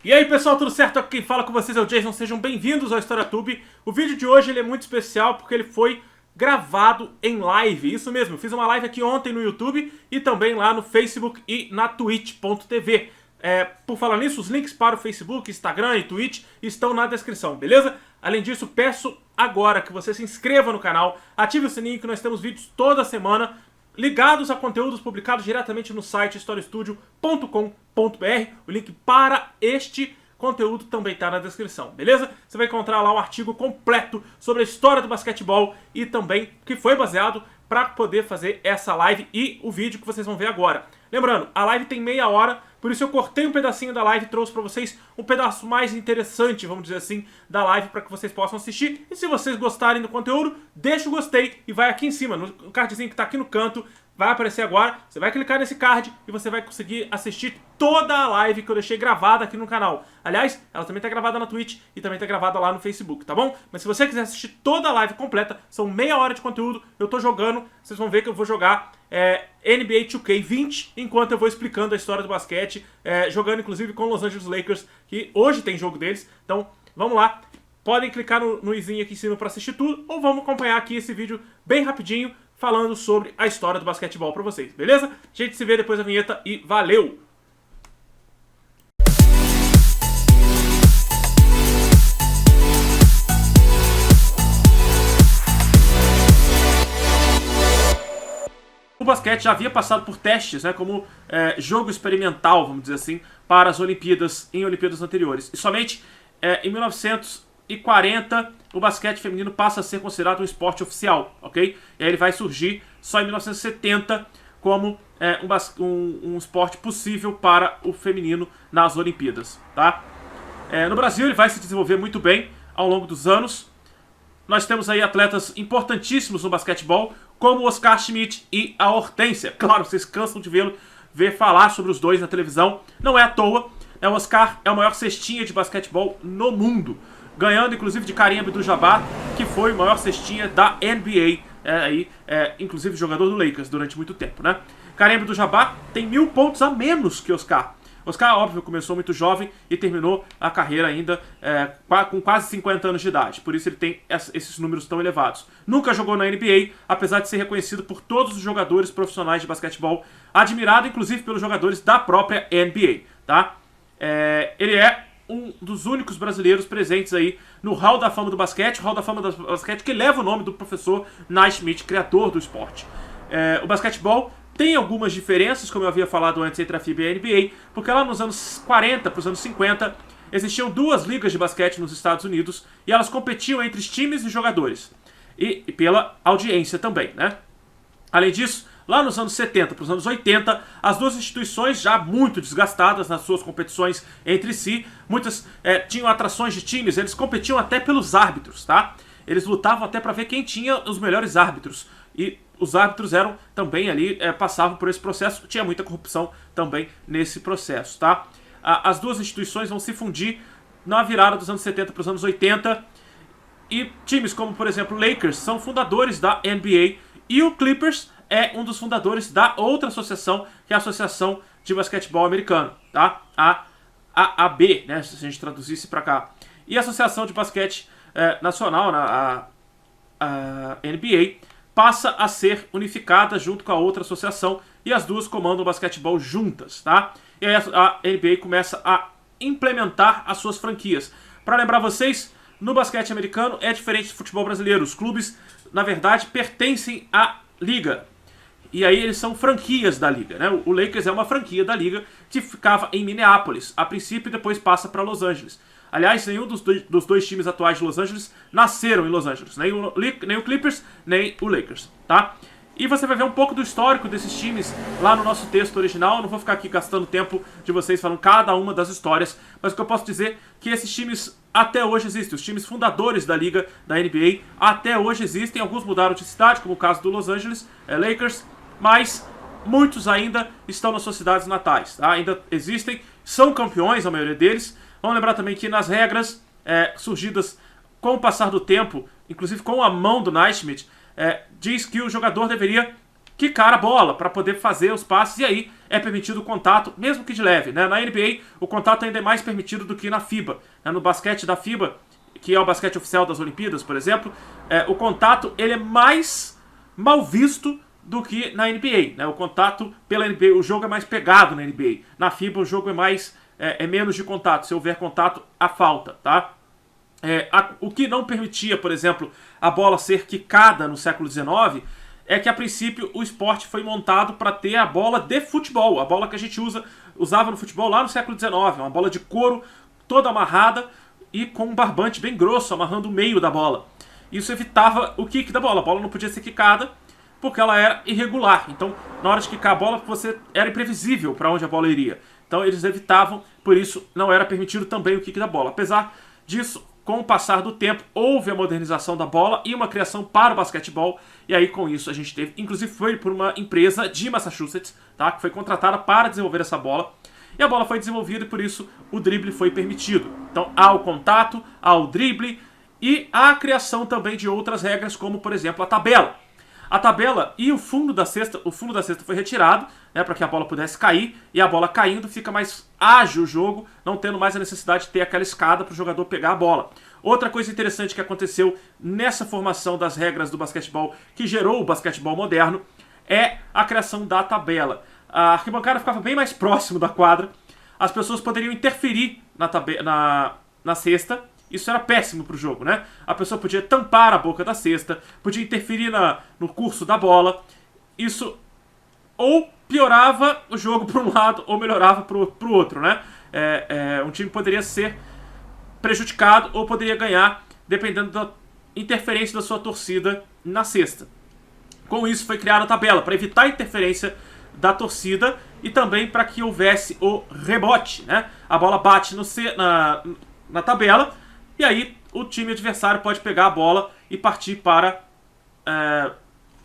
E aí pessoal, tudo certo? Aqui quem fala com vocês é o Jason, sejam bem-vindos ao HistoriaTube. O vídeo de hoje ele é muito especial porque ele foi gravado em live, isso mesmo, eu fiz uma live aqui ontem no YouTube e também lá no Facebook e na Twitch.tv. Por falar nisso, os links para o Facebook, Instagram e Twitch estão na descrição, beleza? Além disso, peço agora que você se inscreva no canal, ative o sininho que nós temos vídeos toda semana ligados a conteúdos publicados diretamente no site historiastudio.com.br. O link para este conteúdo também está na descrição, beleza? Você vai encontrar lá um artigo completo sobre a história do basquetebol e também que foi baseado para poder fazer essa live e o vídeo que vocês vão ver agora. Lembrando, a live tem meia hora, por isso eu cortei um pedacinho da live e trouxe para vocês um pedaço mais interessante, vamos dizer assim, da live para que vocês possam assistir. E se vocês gostarem do conteúdo, deixa o gostei e vai aqui em cima, no cardzinho que está aqui no canto, vai aparecer agora, você vai clicar nesse card e você vai conseguir assistir toda a live que eu deixei gravada aqui no canal. Aliás, ela também está gravada na Twitch e também está gravada lá no Facebook, tá bom? Mas se você quiser assistir toda a live completa, são meia hora de conteúdo, eu tô jogando, vocês vão ver que eu vou jogar NBA 2K20 enquanto eu vou explicando a história do basquete, jogando inclusive com Los Angeles Lakers, que hoje tem jogo deles, então vamos lá. Podem clicar no izinho aqui em cima para assistir tudo, ou vamos acompanhar aqui esse vídeo bem rapidinho, falando sobre a história do basquetebol pra vocês, beleza? A gente se vê depois da vinheta e valeu! O basquete já havia passado por testes, né, como jogo experimental, vamos dizer assim, para as Olimpíadas, em Olimpíadas anteriores. E somente em 1940 o basquete feminino passa a ser considerado um esporte oficial, ok? E aí ele vai surgir só em 1970 como um esporte possível para o feminino nas Olimpíadas, tá? No Brasil ele vai se desenvolver muito bem ao longo dos anos. Nós temos aí atletas importantíssimos no basquetebol, como o Oscar Schmidt e a Hortência. Claro, vocês cansam de ver falar sobre os dois na televisão. Não é à toa, o Oscar é o maior cestinha de basquetebol no mundo, ganhando inclusive de Kareem Abdul-Jabbar, que foi o maior cestinha da NBA, inclusive jogador do Lakers durante muito tempo, né? Kareem Abdul-Jabbar tem 1000 pontos a menos que Oscar. Oscar, óbvio, começou muito jovem e terminou a carreira ainda com quase 50 anos de idade. Por isso ele tem esses números tão elevados. Nunca jogou na NBA, apesar de ser reconhecido por todos os jogadores profissionais de basquetebol, admirado inclusive pelos jogadores da própria NBA, tá? Ele é um dos únicos brasileiros presentes aí no Hall da Fama do Basquete, o Hall da Fama do Basquete que leva o nome do professor Naismith, criador do esporte. O basquetebol tem algumas diferenças, como eu havia falado antes, entre a FIBA e a NBA, porque lá nos anos 40 para os anos 50 existiam duas ligas de basquete nos Estados Unidos e elas competiam entre os times e jogadores, e pela audiência também, né? Além disso, lá nos anos 70 para os anos 80, as duas instituições já muito desgastadas nas suas competições entre si, muitas tinham atrações de times, eles competiam até pelos árbitros, tá? Eles lutavam até para ver quem tinha os melhores árbitros, e os árbitros eram também ali, passavam por esse processo, tinha muita corrupção também nesse processo, tá? As duas instituições vão se fundir na virada dos anos 70 para os anos 80, e times como, por exemplo, Lakers são fundadores da NBA, e o Clippers é um dos fundadores da outra associação, que é a Associação de Basquetebol Americano, tá? A AAB, né, se a gente traduzisse para cá. E a Associação de Basquete Nacional, a NBA, passa a ser unificada junto com a outra associação e as duas comandam o basquetebol juntas, tá? E aí a NBA começa a implementar as suas franquias. Para lembrar vocês, no basquete americano é diferente do futebol brasileiro. Os clubes, na verdade, pertencem à liga. E aí eles são franquias da liga, né? O Lakers é uma franquia da liga que ficava em Minneapolis, a princípio, e depois passa para Los Angeles. Aliás, nenhum dos dois times atuais de Los Angeles nasceram em Los Angeles. Nem o Clippers, nem o Lakers, tá? E você vai ver um pouco do histórico desses times lá no nosso texto original. Eu não vou ficar aqui gastando tempo de vocês falando cada uma das histórias, mas o que eu posso dizer é que esses times até hoje existem. Os times fundadores da liga, da NBA, até hoje existem. Alguns mudaram de cidade, como o caso do Los Angeles Lakers, mas muitos ainda estão nas suas cidades natais, tá? Ainda existem, são campeões, a maioria deles. Vamos lembrar também que nas regras surgidas com o passar do tempo, inclusive com a mão do Naismith, diz que o jogador deveria quicar a bola para poder fazer os passes, e aí é permitido o contato, mesmo que de leve, né? Na NBA, o contato ainda é mais permitido do que na FIBA. No basquete da FIBA, que é o basquete oficial das Olimpíadas, por exemplo, o contato ele é mais mal visto do que na NBA, né? O contato pela NBA, o jogo é mais pegado na NBA. Na FIBA o jogo é menos de contato. Se houver contato, há falta, tá? O que não permitia, por exemplo, a bola ser quicada no século XIX é que, a princípio, o esporte foi montado para ter a bola de futebol, a bola que a gente usava no futebol lá no século XIX, uma bola de couro toda amarrada e com um barbante bem grosso amarrando o meio da bola. Isso evitava o kick da bola. A bola não podia ser quicada porque ela era irregular. Então, na hora de quicar a bola, você era imprevisível para onde a bola iria. Então, eles evitavam, por isso não era permitido também o kick da bola. Apesar disso, com o passar do tempo, houve a modernização da bola e uma criação para o basquetebol. E aí, com isso, a gente teve... Inclusive, foi por uma empresa de Massachusetts, tá? Que foi contratada para desenvolver essa bola. E a bola foi desenvolvida e, por isso, o drible foi permitido. Então, há o contato, há o drible e há a criação também de outras regras, como, por exemplo, a tabela. A tabela e o fundo da cesta foi retirado, né, para que a bola pudesse cair, e a bola caindo fica mais ágil o jogo, não tendo mais a necessidade de ter aquela escada para o jogador pegar a bola. Outra coisa interessante que aconteceu nessa formação das regras do basquetebol, que gerou o basquetebol moderno, é a criação da tabela. A arquibancada ficava bem mais próximo da quadra, as pessoas poderiam interferir na cesta. Isso era péssimo pro jogo, né? A pessoa podia tampar a boca da cesta, podia interferir no curso da bola. Isso ou piorava o jogo para um lado ou melhorava pro outro, né? Um time poderia ser prejudicado ou poderia ganhar, dependendo da interferência da sua torcida na cesta. Com isso foi criada a tabela, para evitar a interferência da torcida e também para que houvesse o rebote, né? A bola bate na tabela e aí o time adversário pode pegar a bola e partir para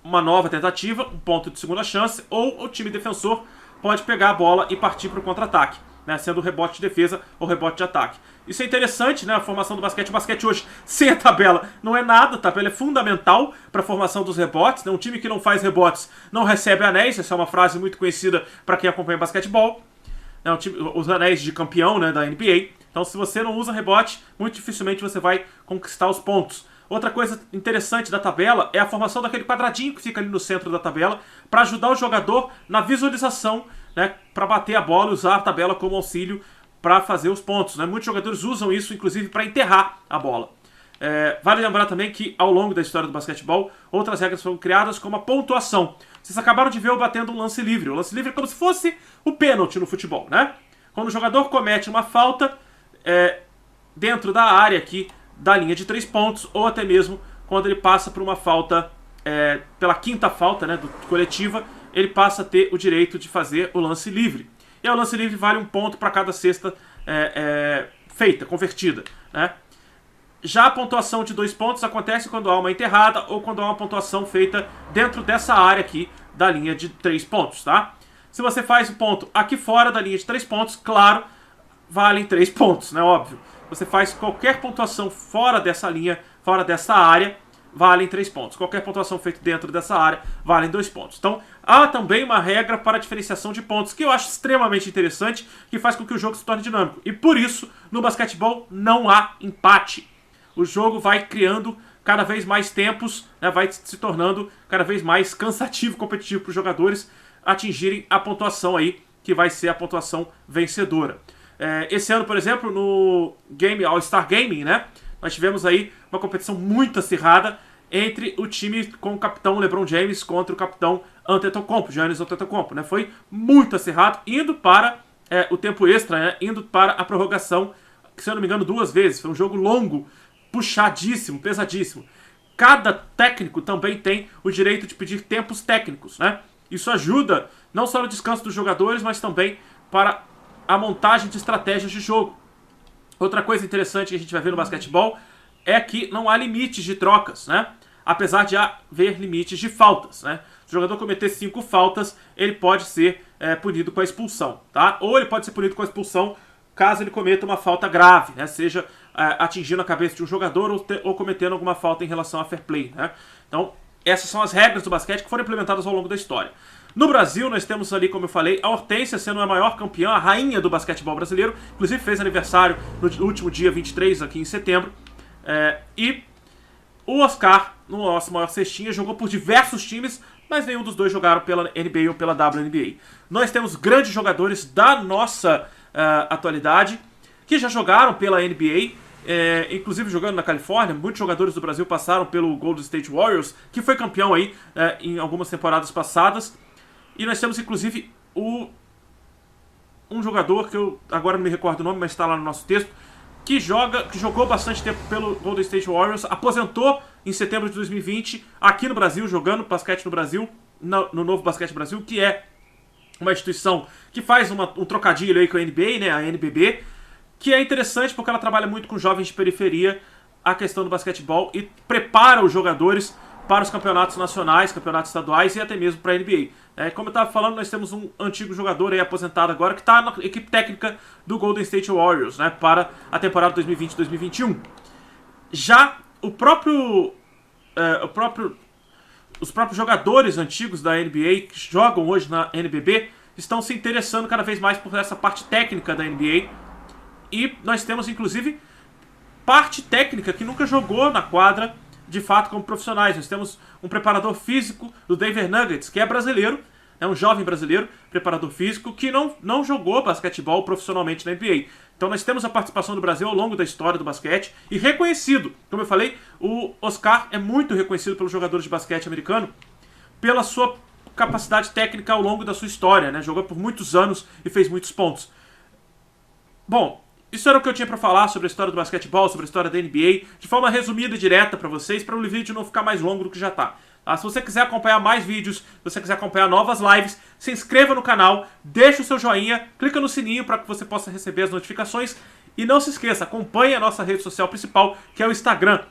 uma nova tentativa, um ponto de segunda chance, ou o time defensor pode pegar a bola e partir para o contra-ataque, né? Sendo o rebote de defesa ou rebote de ataque. Isso é interessante, né? A formação do basquete. O basquete hoje, sem a tabela, não é nada. A tabela é fundamental para a formação dos rebotes, né? Um time que não faz rebotes não recebe anéis. Essa é uma frase muito conhecida para quem acompanha basquetebol. Os anéis de campeão, né, da NBA. Então, se você não usa rebote, muito dificilmente você vai conquistar os pontos. Outra coisa interessante da tabela é a formação daquele quadradinho que fica ali no centro da tabela para ajudar o jogador na visualização, né, para bater a bola e usar a tabela como auxílio para fazer os pontos, né? Muitos jogadores usam isso, inclusive, para enterrar a bola. Vale lembrar também que, ao longo da história do basquetebol, outras regras foram criadas, como a pontuação. Vocês acabaram de ver eu batendo um lance livre. O lance livre é como se fosse o pênalti no futebol, né? Quando o jogador comete uma falta dentro da área aqui da linha de 3 pontos, ou até mesmo quando ele passa por uma falta, pela quinta falta, né, coletiva, ele passa a ter o direito de fazer o lance livre. E o lance livre vale 1 ponto para cada cesta feita, convertida, né? Já a pontuação de 2 pontos acontece quando há uma enterrada ou quando há uma pontuação feita dentro dessa área aqui da linha de 3 pontos, tá? Se você faz o ponto aqui fora da linha de 3 pontos, claro, valem 3 pontos, né? Óbvio. Você faz qualquer pontuação fora dessa linha, fora dessa área, valem 3 pontos. Qualquer pontuação feita dentro dessa área, valem 2 pontos. Então, há também uma regra para a diferenciação de pontos, que eu acho extremamente interessante, que faz com que o jogo se torne dinâmico. E por isso, no basquetebol, não há empate. O jogo vai criando cada vez mais tempos, né, vai se tornando cada vez mais cansativo e competitivo para os jogadores atingirem a pontuação aí, que vai ser a pontuação vencedora. Esse ano, por exemplo, no All-Star Gaming, né, nós tivemos aí uma competição muito acirrada entre o time com o capitão LeBron James contra o capitão Antetokounmpo, Giannis Antetokounmpo, né? Foi muito acirrado, indo para o tempo extra, né? Indo para a prorrogação, que, se eu não me engano, 2 vezes. Foi um jogo longo, puxadíssimo, pesadíssimo. Cada técnico também tem o direito de pedir tempos técnicos, né? Isso ajuda não só no descanso dos jogadores, mas também para a montagem de estratégias de jogo. Outra coisa interessante que a gente vai ver no basquetebol é que não há limites de trocas, né? Apesar de haver limites de faltas, né? Se o jogador cometer 5 faltas, ele pode ser punido com a expulsão, tá? Ou ele pode ser punido com a expulsão caso ele cometa uma falta grave, né? Seja atingindo a cabeça de um jogador ou cometendo alguma falta em relação a fair play, né? Então, essas são as regras do basquete que foram implementadas ao longo da história. No Brasil, nós temos ali, como eu falei, a Hortência sendo a maior campeã, a rainha do basquetebol brasileiro. Inclusive fez aniversário no último dia 23, aqui em setembro. E o Oscar, no nosso maior cestinha, jogou por diversos times, mas nenhum dos dois jogaram pela NBA ou pela WNBA. Nós temos grandes jogadores da nossa atualidade que já jogaram pela NBA, inclusive jogando na Califórnia. Muitos jogadores do Brasil passaram pelo Golden State Warriors, que foi campeão aí em algumas temporadas passadas. E nós temos inclusive um jogador que eu agora não me recordo o nome, mas está lá no nosso texto, que jogou bastante tempo pelo Golden State Warriors, aposentou em setembro de 2020 aqui no Brasil, jogando basquete no Brasil, no Novo Basquete Brasil, que é uma instituição que faz um trocadilho aí com a NBA, né, a NBB, que é interessante porque ela trabalha muito com jovens de periferia a questão do basquetebol e prepara os jogadores para os campeonatos nacionais, campeonatos estaduais e até mesmo para a NBA. Como eu estava falando, nós temos um antigo jogador aí aposentado agora que está na equipe técnica do Golden State Warriors, né, para a temporada 2020-2021. Já os próprios jogadores antigos da NBA que jogam hoje na NBB estão se interessando cada vez mais por essa parte técnica da NBA. E nós temos, inclusive, parte técnica que nunca jogou na quadra, de fato, como profissionais. Nós temos um preparador físico do Denver Nuggets, que é brasileiro, é um jovem brasileiro, preparador físico, que não jogou basquetebol profissionalmente na NBA. Então nós temos a participação do Brasil ao longo da história do basquete e reconhecido. Como eu falei, o Oscar é muito reconhecido pelos jogadores de basquete americano pela sua capacidade técnica ao longo da sua história, né? Jogou por muitos anos e fez muitos pontos. Bom, isso era o que eu tinha para falar sobre a história do basquetebol, sobre a história da NBA, de forma resumida e direta para vocês, para o vídeo não ficar mais longo do que já está. Se você quiser acompanhar mais vídeos, se você quiser acompanhar novas lives, se inscreva no canal, deixa o seu joinha, clica no sininho para que você possa receber as notificações. E não se esqueça, acompanhe a nossa rede social principal, que é o Instagram,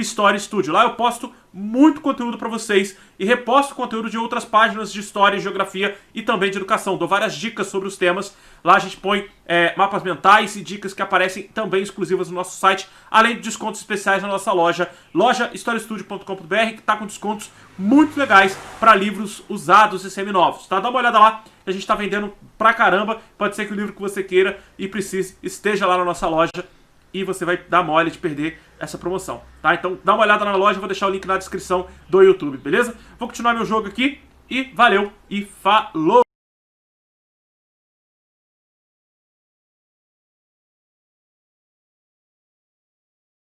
@StoryStudio. Lá eu posto muito conteúdo para vocês e reposto conteúdo de outras páginas de história, geografia e também de educação. Dou várias dicas sobre os temas. Lá a gente põe mapas mentais e dicas que aparecem também exclusivas no nosso site, além de descontos especiais na nossa loja, lojahistoriostudio.com.br, que está com descontos muito legais para livros usados e seminovos. Tá? Dá uma olhada lá. A gente está vendendo pra caramba. Pode ser que o livro que você queira e precise esteja lá na nossa loja e você vai dar mole de perder essa promoção, tá? Então dá uma olhada na loja, vou deixar o link na descrição do YouTube, beleza? Vou continuar meu jogo aqui e valeu e falou!